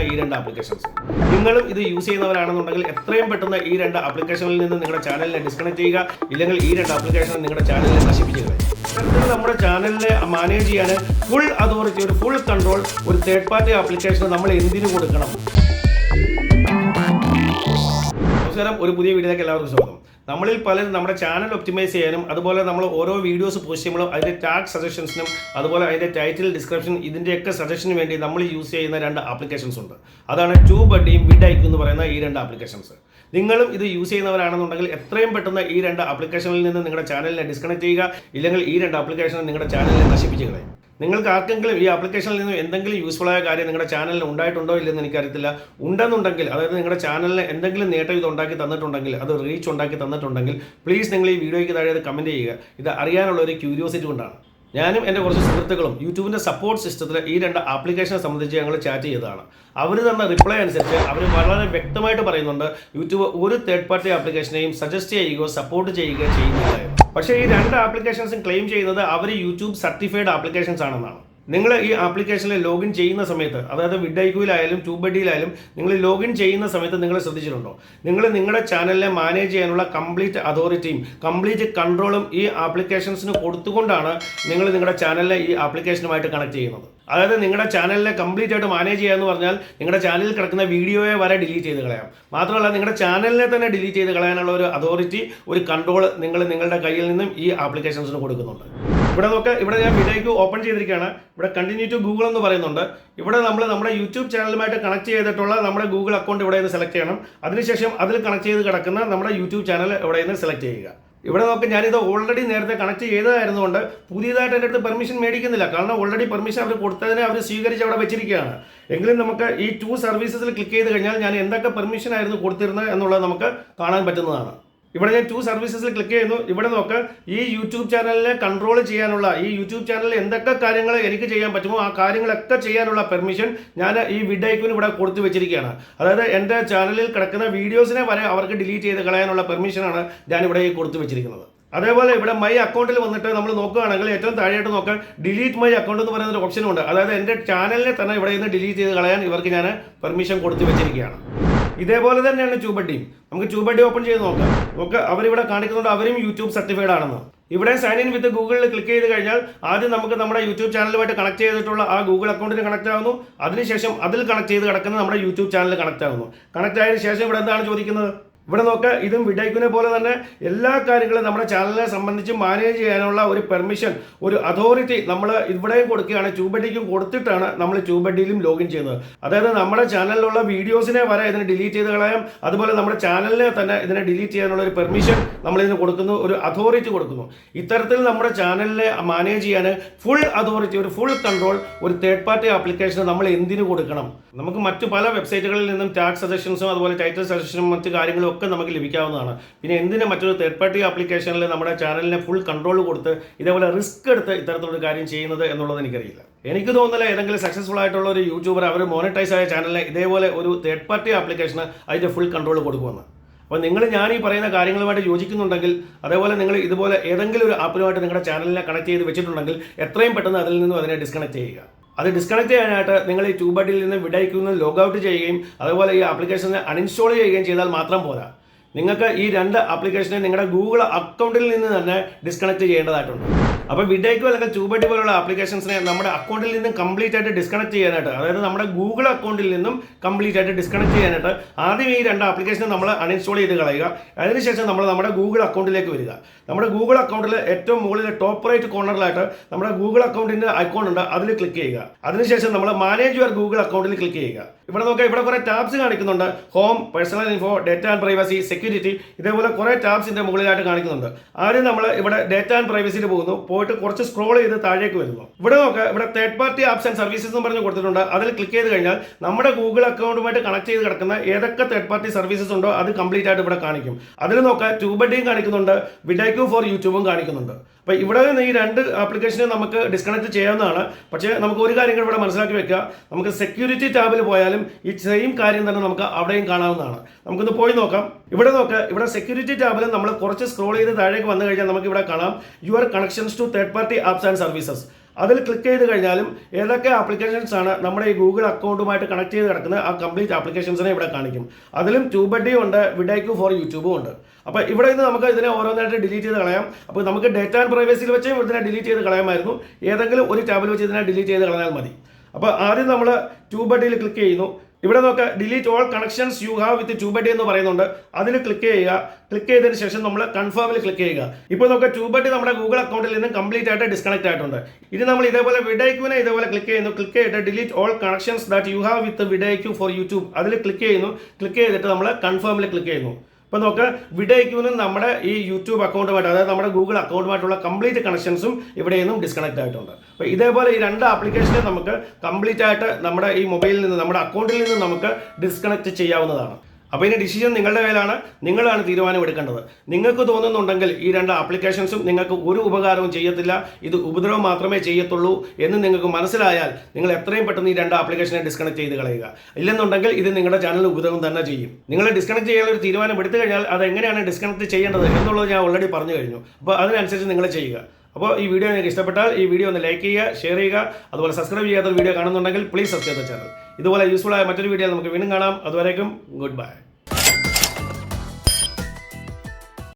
പറയുന്ന ഈ രണ്ട് ആപ്ലിക്കേഷൻസ്. നിങ്ങളും ഇത് യൂസ് ചെയ്യുന്നവരാണെന്നുണ്ടെങ്കിൽ എത്രയും പെട്ടെന്ന് ഈ രണ്ട് ആപ്ലിക്കേഷനിൽ നിന്ന് നിങ്ങളുടെ ചാനലിനെ ഡിസ്കണക്ട് ചെയ്യുക. ഇല്ലെങ്കിൽ ഈ രണ്ട് ആപ്ലിക്കേഷൻ നിങ്ങളുടെ ചാനലിനെ നശിപ്പിച്ചു കളയും. നമ്മുടെ ചാനലിനെ മാനേജ് ചെയ്യാൻ ഫുൾ അതോറിറ്റി, ഒരു ഫുൾ കൺട്രോൾ ഒരു തേർഡ് പാർട്ടി ആപ്ലിക്കേഷൻ നമ്മൾ എന്തിനു കൊടുക്കണം? നമസ്കാരം, ഒരു പുതിയ വീഡിയോയിലേക്ക് എല്ലാവർക്കും സ്വാഗതം. നമ്മളിൽ പലരും നമ്മുടെ ചാനൽ ഒപ്റ്റിമൈസ് ചെയ്യാനും അതുപോലെ നമ്മൾ ഓരോ വീഡിയോസ് പോസ്റ്റ് ചെയ്യുമ്പോഴും അതിൻ്റെ ടാഗ് സജഷൻസിനും അതുപോലെ അതിൻ്റെ ടൈറ്റിൽ ഡിസ്ക്രിപ്ഷൻ ഇതിൻ്റെയൊക്കെ സജഷന് വേണ്ടി നമ്മൾ യൂസ് ചെയ്യുന്ന രണ്ട് ആപ്ലിക്കേഷൻസ് ഉണ്ട്. അതാണ് ട്യൂബഡിയും വിഡൈക്കും എന്ന് പറയുന്ന ഈ രണ്ട് ആപ്ലിക്കേഷൻസ്. നിങ്ങളും ഇത് യൂസ് ചെയ്യുന്നവരാണെന്നുണ്ടെങ്കിൽ എത്രയും പെട്ടെന്ന് ഈ രണ്ട് ആപ്ലിക്കേഷനിൽ നിന്ന് നിങ്ങളുടെ ചാനലിനെ ഡിസ്കണക്ട് ചെയ്യുക. ഇല്ലെങ്കിൽ ഈ രണ്ട് ആപ്ലിക്കേഷൻ നിങ്ങളുടെ ചാനലിനെ നശിപ്പിച്ചു കളയും. നിങ്ങൾക്ക് ആർക്കെങ്കിലും ഈ ആപ്ലിക്കേഷനിൽ നിന്ന് എന്തെങ്കിലും യൂസ്ഫുൾ ആയ കാര്യം നിങ്ങളുടെ ചാനലിൽ ഉണ്ടായിട്ടുണ്ടോ ഇല്ലെന്ന് എനിക്കറിയത്തില്ല. ഉണ്ടെന്നുണ്ടെങ്കിൽ, അതായത് നിങ്ങളുടെ ചാനലിന് എന്തെങ്കിലും നേട്ടം ഇത് ഉണ്ടാക്കി തന്നിട്ടുണ്ടെങ്കിൽ, അത് റീച്ച് ഉണ്ടാക്കി തന്നിട്ടുണ്ടെങ്കിൽ പ്ലീസ് നിങ്ങൾ ഈ വീഡിയോയ്ക്ക് താഴെ അത് കമൻറ്റ് ചെയ്യുക. ഇത് അറിയാനുള്ള ഒരു ക്യൂരിയോസിറ്റി കൊണ്ടാണ്. ഞാനും എൻ്റെ കുറച്ച് സുഹൃത്തുക്കളും യൂട്യൂബിൻ്റെ സപ്പോർട്ട് സിസ്റ്റത്തിൽ ഈ രണ്ട് ആപ്ലിക്കേഷനെ സംബന്ധിച്ച് ഞങ്ങൾ ചാറ്റ് ചെയ്തതാണ്. അവർ തന്ന റിപ്ലൈ അനുസരിച്ച് അവർ വളരെ വ്യക്തമായിട്ട് പറയുന്നുണ്ട് യൂട്യൂബ് ഒരു തേർഡ് പാർട്ടി ആപ്ലിക്കേഷനെയും സജസ്റ്റ് ചെയ്യുകയോ സപ്പോർട്ട് ചെയ്യുകയോ ചെയ്യുന്നില്ല. പക്ഷേ ഈ രണ്ട് ആപ്ലിക്കേഷൻസും ക്ലെയിം ചെയ്യുന്നത് അവർ യൂട്യൂബ് സർട്ടിഫൈഡ് ആപ്ലിക്കേഷൻസ് ആണെന്നാണ്. നിങ്ങൾ ഈ ആപ്ലിക്കേഷനിൽ ലോഗിൻ ചെയ്യുന്ന സമയത്ത്, അതായത് വിഡൈക്യൂലായാലും ട്യൂബഡിയിലായാലും നിങ്ങൾ ലോഗിൻ ചെയ്യുന്ന സമയത്ത് നിങ്ങൾ ശ്രദ്ധിച്ചിട്ടുണ്ടോ, നിങ്ങൾ നിങ്ങളുടെ ചാനലിനെ മാനേജ് ചെയ്യാനുള്ള കംപ്ലീറ്റ് അതോറിറ്റിയും കംപ്ലീറ്റ് കൺട്രോളും ഈ ആപ്ലിക്കേഷൻസിന് കൊടുത്തുകൊണ്ടാണ് നിങ്ങൾ നിങ്ങളുടെ ചാനലിനെ ഈ ആപ്ലിക്കേഷനുമായിട്ട് കണക്ട് ചെയ്യുന്നത്. അതായത് നിങ്ങളുടെ ചാനലിനെ കംപ്ലീറ്റ് ആയിട്ട് മാനേജ് ചെയ്യുക എന്ന് പറഞ്ഞാൽ നിങ്ങളുടെ ചാനലിൽ കിടക്കുന്ന വീഡിയോയെ വരെ ഡിലീറ്റ് ചെയ്ത് കളയാം. മാത്രമല്ല നിങ്ങളുടെ ചാനലിനെ തന്നെ ഡിലീറ്റ് ചെയ്ത് കളയാനുള്ള ഒരു അതോറിറ്റി, ഒരു കൺട്രോൾ നിങ്ങൾ നിങ്ങളുടെ കയ്യിൽ നിന്നും ഈ ആപ്ലിക്കേഷൻസിന് കൊടുക്കുന്നുണ്ട്. ഇവിടെ ഞാൻ വീഡിയോയ്ക്ക് ഓപ്പൺ ചെയ്തിരിക്കുകയാണ്. ഇവിടെ കണ്ടിന്യൂ ടു ഗൂഗിൾ എന്ന് പറയുന്നുണ്ട്. ഇവിടെ നമ്മൾ നമ്മുടെ യൂട്യൂബ് ചാനലുമായിട്ട് കണക്ട് ചെയ്തിട്ടുള്ള നമ്മുടെ ഗൂഗിൾ അക്കൗണ്ട് ഇവിടെ നിന്ന് സെലക്ട് ചെയ്യണം. അതിനുശേഷം അതിൽ കണക്ട് ചെയ്ത് കിടക്കുന്ന നമ്മുടെ യൂട്യൂബ് ചാനൽ ഇവിടെ നിന്ന് സെലക്ട് ചെയ്യുക. ഇവിടെ ഞാനിത് ഓൾറെഡി നേരത്തെ കണക്ട് ചെയ്തതായിരുന്നുകൊണ്ട് പുതിയതായിട്ട് എൻ്റെ അടുത്ത് പെർമിഷൻ മേടിക്കുന്നില്ല. കാരണം ഓൾറെഡി പെർമിഷൻ അവർ കൊടുത്തതിനെ അവർ സ്വീകരിച്ച് അവിടെ വെച്ചിരിക്കുകയാണ്. എങ്കിലും നമുക്ക് ഈ ടു സർവീസസിൽ ക്ലിക്ക് ചെയ്ത് കഴിഞ്ഞാൽ ഞാൻ എന്തൊക്കെ പെർമിഷൻ ആയിരുന്നു കൊടുത്തിരുന്നത് എന്നുള്ളത് നമുക്ക് കാണാൻ പറ്റുന്നതാണ്. ഇവിടെ ഞാൻ ടു സർവീസസിൽ ക്ലിക്ക് ചെയ്യുന്നു. ഇവിടെ ഈ യൂട്യൂബ് ചാനലിനെ കൺട്രോൾ ചെയ്യാനുള്ള, ഈ യൂട്യൂബ് ചാനലിൽ എന്തൊക്കെ കാര്യങ്ങൾ എനിക്ക് ചെയ്യാൻ പറ്റുമോ ആ കാര്യങ്ങളൊക്കെ ചെയ്യാനുള്ള പെർമിഷൻ ഞാൻ ഈ വിഡൈക്കിന് ഇവിടെ കൊടുത്തു വെച്ചിരിക്കുകയാണ്. അതായത് എൻ്റെ ചാനലിൽ കിടക്കുന്ന വീഡിയോസിനെ വരെ അവർക്ക് ഡിലീറ്റ് ചെയ്ത് കളയാനുള്ള പെർമിഷനാണ് ഞാനിവിടെ കൊടുത്തു വെച്ചിരിക്കുന്നത്. അതേപോലെ ഇവിടെ മൈ അക്കൗണ്ടിൽ വന്നിട്ട് നമ്മൾ നോക്കുകയാണെങ്കിൽ ഏറ്റവും താഴെയായിട്ട് നോക്കാൻ ഡിലീറ്റ് മൈ അക്കൗണ്ട് എന്ന് പറയുന്ന ഒരു ഓപ്ഷനുണ്ട്. അതായത് എൻ്റെ ചാനലിനെ തന്നെ ഇവിടെ നിന്ന് ഡിലീറ്റ് ചെയ്ത് കളയാൻ ഇവർക്ക് ഞാൻ പെർമിഷൻ കൊടുത്തു വെച്ചിരിക്കുകയാണ്. ഇതേപോലെ തന്നെയാണ് ട്യൂബഡിയും. നമുക്ക് ട്യൂബഡി ഓപ്പൺ ചെയ്ത് നോക്കാം. അവരിവിടെ കാണിക്കുന്നുണ്ട് അവരും യൂട്യൂബ് സർട്ടിഫൈഡ് ആണെന്ന്. ഇവിടെ സൈൻ ഇൻ വിത്ത് ഗൂഗിളിൽ ക്ലിക്ക് ചെയ്ത് കഴിഞ്ഞാൽ ആദ്യം നമുക്ക് നമ്മുടെ യൂട്യൂബ് ചാനലുമായിട്ട് കണക്ട് ചെയ്തിട്ടുള്ള ആ ഗൂഗിൾ അക്കൗണ്ടിന് കണക്ട് ആകുന്നു. അതിനുശേഷം അതിൽ കണക്ട് ചെയ്ത് കിടക്കുന്ന നമ്മുടെ യൂട്യൂബ് ചാനൽ കണക്ട് ആകുന്നു. കണക്ട് ആയതിനു ശേഷം ഇവിടെ എന്താണ് ചോദിക്കുന്നത്? ഇവിടെ ഇതും വിഡൈക്കിനെ പോലെ തന്നെ എല്ലാ കാര്യങ്ങളും നമ്മുടെ ചാനലിനെ സംബന്ധിച്ച് മാനേജ് ചെയ്യാനുള്ള ഒരു പെർമിഷൻ, ഒരു അതോറിറ്റി നമ്മൾ ഇവിടെയും കൊടുക്കുകയാണ്. ട്യൂബഡിക്കും കൊടുത്തിട്ടാണ് നമ്മൾ ട്യൂബഡിയിലും ലോഗിൻ ചെയ്യുന്നത്. അതായത് നമ്മുടെ ചാനലിലുള്ള വീഡിയോസിനെ വരെ ഇതിനെ ഡിലീറ്റ് ചെയ്ത് കളയാം. അതുപോലെ നമ്മുടെ ചാനലിനെ തന്നെ ഇതിനെ ഡിലീറ്റ് ചെയ്യാനുള്ള ഒരു പെർമിഷൻ നമ്മളിതിന് കൊടുക്കുന്നു, ഒരു അതോറിറ്റി കൊടുക്കുന്നു. ഇത്തരത്തിൽ നമ്മുടെ ചാനലിനെ മാനേജ് ചെയ്യാൻ ഫുൾ അതോറിറ്റി, ഒരു ഫുൾ കൺട്രോൾ ഒരു തേർഡ് പാർട്ടി ആപ്ലിക്കേഷൻ നമ്മൾ എന്തിനു കൊടുക്കണം? നമുക്ക് മറ്റു പല വെബ്സൈറ്റുകളിൽ നിന്നും ടാഗ് സജഷൻസും അതുപോലെ ടൈറ്റിൽ സജഷനും മറ്റു കാര്യങ്ങളും ഒക്കെ നമുക്ക് ലഭിക്കാവുന്നതാണ്. പിന്നെ എന്തിന് മറ്റൊരു തേർഡ് പാർട്ടി ആപ്ലിക്കേഷനിൽ നമ്മുടെ ചാനലിനെ ഫുൾ കൺട്രോൾ കൊടുത്ത് ഇതേപോലെ റിസ്ക് എടുത്ത് ഇത്തരത്തിലൊരു കാര്യം ചെയ്യുന്നത് എന്നുള്ളത് എനിക്കറിയില്ല. എനിക്ക് തോന്നുന്നില്ല ഏതെങ്കിലും സക്സസ്ഫുൾ ആയിട്ടുള്ള ഒരു യൂട്യൂബർ അവർ മോണിറ്റൈസ് ആയ ചാനലിനെ ഇതേപോലെ ഒരു തേർഡ് പാർട്ടി ആപ്ലിക്കേഷന് അതിൻ്റെ ഫുൾ കൺട്രോൾ കൊടുക്കുമെന്ന്. അപ്പോൾ ഞാൻ ഈ പറയുന്ന കാര്യങ്ങളുമായിട്ട് യോജിക്കുന്നുണ്ടെങ്കിൽ, അതേപോലെ നിങ്ങൾ ഇതുപോലെ ഏതെങ്കിലും ഒരു ആപ്പിലുമായിട്ട് നിങ്ങളുടെ ചാനലിനെ കണക്ട് ചെയ്ത് വെച്ചിട്ടുണ്ടെങ്കിൽ എത്രയും പെട്ടെന്ന് അതിൽ നിന്നും അതിനെ ഡിസ്കണക്ട് ചെയ്യുക. അത് ഡിസ്കണക്ട് ചെയ്യാനായിട്ട് നിങ്ങൾ ഈ ട്യൂബഡിൽ നിന്ന് വിഡൈക്കിൽ നിന്ന് ലോഗ് ഔട്ട് ചെയ്യുകയും അതുപോലെ ഈ ആപ്ലിക്കേഷനെ അൺഇൻസ്റ്റാൾ ചെയ്യുകയും ചെയ്താൽ മാത്രം പോരാ. നിങ്ങൾക്ക് ഈ രണ്ട് ആപ്ലിക്കേഷനെ നിങ്ങളുടെ ഗൂഗിൾ അക്കൗണ്ടിൽ നിന്ന് തന്നെ ഡിസ്കണക്ട് ചെയ്യേണ്ടതായിട്ടുണ്ട്. അപ്പോൾ വിഡൈക്കോ അല്ലെങ്കിൽ ട്യൂബഡി പോലുള്ള ആപ്ലിക്കേഷൻസിനെ നമ്മുടെ അക്കൗണ്ടിൽ നിന്നും കംപ്ലീറ്റ് ആയിട്ട് ഡിസ്കണക്ട് ചെയ്യാനായിട്ട്, അതായത് നമ്മുടെ ഗൂഗിൾ അക്കൗണ്ടിൽ നിന്നും കംപ്ലീറ്റ് ആയിട്ട് ഡിസ്കണക്ട് ചെയ്യാനായിട്ട് ആദ്യം ഈ രണ്ട് ആപ്ലിക്കേഷനെ നമ്മൾ അൺഇൻസ്റ്റാൾ ചെയ്ത് കളയുക. അതിനുശേഷം നമ്മൾ നമ്മുടെ ഗൂഗിൾ അക്കൗണ്ടിലേക്ക് വരിക. നമ്മുടെ ഗൂഗിൾ അക്കൗണ്ടിൽ ഏറ്റവും മുകളിലെ ടോപ്പ് റൈറ്റ് കോർണറിലായിട്ട് നമ്മുടെ ഗൂഗിൾ അക്കൗണ്ടിൻ്റെ ഐക്കോൺ ഉണ്ട്, അതിൽ ക്ലിക്ക് ചെയ്യുക. അതിനുശേഷം നമ്മൾ മാനേജ് യുവർ ഗൂഗിൾ അക്കൗണ്ടിൽ ക്ലിക്ക് ചെയ്യുക. ഇവിടെ കുറേ ടാബ്സ് കാണിക്കുന്നുണ്ട്. Home, personal info, data and privacy, security, ഇതേപോലെ കുറേ ടാബ്സിൻ്റെ മുകളിലായിട്ട് കാണിക്കുന്നുണ്ട്. ആദ്യം നമ്മൾ ഇവിടെ ഡേറ്റ ആൻഡ് പ്രൈവസിയിൽ പോകുന്നു. പോയിട്ട് കുറച്ച് സ്ക്രോൾ ചെയ്ത് താഴേക്ക് വരുന്നു. ഇവിടെ third party apps and services എന്ന് പറഞ്ഞ് കൊടുത്തിട്ടുണ്ട്. അതിൽ ക്ലിക്ക് ചെയ്ത് കഴിഞ്ഞാൽ നമ്മുടെ ഗൂഗിൾ അക്കൗണ്ടുമായിട്ട് കണക്ട് ചെയ്ത് കിടക്കുന്ന ഏതൊക്കെ തേർഡ് പാർട്ടി സർവീസസ് ഉണ്ടോ അത് കംപ്ലീറ്റ് ആയിട്ട് ഇവിടെ കാണിക്കും. അതിൽ ട്യൂബഡിയും കാണിക്കുന്നുണ്ട്, വിഡൈക്കോ ഫോർ യൂട്യൂബും കാണിക്കുന്നുണ്ട്. അപ്പോൾ ഇവിടെ നിന്ന് ഈ രണ്ട് ആപ്ലിക്കേഷനെ നമുക്ക് ഡിസ്കണക്ട് ചെയ്യാവുന്നതാണ്. പക്ഷേ നമുക്ക് ഒരു കാര്യം ഇവിടെ മനസ്സിലാക്കി വെക്കുക, നമുക്ക് സെക്യൂരിറ്റി ടാബിൽ പോയാലും ഈ സെയിം കാര്യം തന്നെ നമുക്ക് അവിടെയും കാണാവുന്നതാണ്. നമുക്കൊന്ന് പോയി നോക്കാം. ഇവിടെ സെക്യൂരിറ്റി ടാബിൽ നമ്മൾ കുറച്ച് സ്ക്രോൾ ചെയ്ത് താഴേക്ക് വന്നു കഴിഞ്ഞാൽ നമുക്ക് ഇവിടെ കാണാം your connections to third party apps and services. അതിൽ ക്ലിക്ക് ചെയ്ത് കഴിഞ്ഞാലും ഏതൊക്കെ ആപ്ലിക്കേഷൻസ് ആണ് നമ്മുടെ ഈ ഗൂഗിൾ അക്കൗണ്ടുമായിട്ട് കണക്ട് ചെയ്ത് കിടക്കുന്ന ആ കംപ്ലീറ്റ് ആപ്ലിക്കേഷൻസിനെ ഇവിടെ കാണിക്കും. അതിലും ട്യൂബഡിയും ഉണ്ട്, വിഡൈക്യു ഫോർ യൂട്യൂബും ഉണ്ട്. അപ്പോൾ ഇവിടെ നിന്ന് നമുക്ക് ഇതിനെ ഓരോന്നായിട്ട് ഡിലീറ്റ് ചെയ്ത് കളയാം. അപ്പോൾ നമുക്ക് ഡേറ്റ ആൻഡ് പ്രൈവസിയിൽ വെച്ച് ഇതിനെ ഡിലീറ്റ് ചെയ്ത് കളയാമായിരുന്നു. ഏതെങ്കിലും ഒരു ടാബിൽ വെച്ച് ഇതിനെ ഡിലീറ്റ് ചെയ്ത് കളഞ്ഞാൽ മതി. അപ്പോൾ ആദ്യം നമ്മൾ ട്യൂബഡിയിൽ ക്ലിക്ക് ചെയ്യുന്നു. ഇവിടെ നോക്കുക, delete all connections you have with TubeBuddy എന്ന് പറയുന്നുണ്ട്. അതിൽ ക്ലിക്ക് ചെയ്യുക. ക്ലിക്ക് ചെയ്തതിന് ശേഷം നമ്മൾ കൺഫേമിൽ ക്ലിക്ക് ചെയ്യുക. ഇപ്പോൾ നോക്കുക, ട്യൂബഡി നമ്മുടെ ഗൂഗിൾ അക്കൗണ്ടിൽ നിന്ന് കംപ്ലീറ്റ് ആയിട്ട് ഡിസ്കണക്ട് ആയിട്ടുണ്ട്. ഇനി നമ്മൾ ഇതേപോലെ വിഡൈക്യുവിനെ ഇതേപോലെ ക്ലിക്ക് ചെയ്യുന്നു. ക്ലിക്ക് ചെയ്തിട്ട് delete all connections that you have with vidIQ for YouTube അതിൽ ക്ലിക്ക് ചെയ്യുന്നു. ക്ലിക്ക് ചെയ്തിട്ട് നമ്മൾ കൺഫേമിൽ ക്ലിക്ക് ചെയ്യുന്നു. ഇപ്പോൾ നോക്കുക, വിഡൈക്യുവിനും നമ്മുടെ ഈ യൂട്യൂബ് അക്കൗണ്ടുമായിട്ട്, അതായത് നമ്മുടെ ഗൂഗിൾ അക്കൗണ്ടുമായിട്ടുള്ള കംപ്ലീറ്റ് കണക്ഷൻസും ഇവിടെ നിന്നും ഡിസ്കണക്ട് ആയിട്ടുണ്ട്. അപ്പോൾ ഇതേപോലെ ഈ രണ്ട് ആപ്ലിക്കേഷനും നമുക്ക് കംപ്ലീറ്റ് ആയിട്ട് നമ്മുടെ ഈ മൊബൈലിൽ നിന്ന്, നമ്മുടെ അക്കൗണ്ടിൽ നിന്ന് നമുക്ക് ഡിസ്കണക്ട് ചെയ്യാവുന്നതാണ്. അപ്പോൾ ഇതിന് ഡിസിഷൻ നിങ്ങളുടെ കയ്യിലാണ്, നിങ്ങളാണ് തീരുമാനം എടുക്കേണ്ടത്. നിങ്ങൾക്ക് തോന്നുന്നുണ്ടെങ്കിൽ ഈ രണ്ട് ആപ്ലിക്കേഷൻസും നിങ്ങൾക്ക് ഒരു ഉപകാരവും ചെയ്യത്തില്ല, ഇത് ഉപദ്രവം മാത്രമേ ചെയ്യത്തുള്ളൂ എന്ന് നിങ്ങൾക്ക് മനസ്സിലായാൽ നിങ്ങൾ എത്രയും പെട്ടെന്ന് ഈ രണ്ട് ആപ്ലിക്കേഷനെ ഡിസ്കണക്ട് ചെയ്ത് കളയുക. ഇല്ലെന്നുണ്ടെങ്കിൽ ഇത് നിങ്ങളുടെ ചാനലിന് ഉപദ്രവം തന്നെ ചെയ്യും. നിങ്ങൾ ഡിസ്കണക്ട് ചെയ്യാനുള്ള ഒരു തീരുമാനം എടുത്തു കഴിഞ്ഞാൽ അത് എങ്ങനെയാണ് ഡിസ്കണക്ട് ചെയ്യേണ്ടത് എന്നുള്ളത് ഞാൻ ഓൾറെഡി പറഞ്ഞു കഴിഞ്ഞു. അപ്പോൾ അതിനനുസരിച്ച് നിങ്ങൾ ചെയ്യുക. അപ്പോൾ ഈ വീഡിയോ നിങ്ങൾക്ക് ഇഷ്ടപ്പെട്ടാൽ ഈ വീഡിയോ ഒന്ന് ലൈക്ക് ചെയ്യുക, ഷെയർ ചെയ്യുക. അതുപോലെ സബ്സ്ക്രൈബ് ചെയ്യാത്ത വീഡിയോ കാണുന്നുണ്ടെങ്കിൽ പ്ലീസ് സബ്സ്ക്രൈബ് ദ ചാനൽ. ഇതുപോലെ യൂസ്ഫുൾ ആയ മറ്റൊരു വീഡിയോ നമുക്ക് വീണ്ടും കാണാം. അതുവരേക്കും ഗുഡ് ബൈ.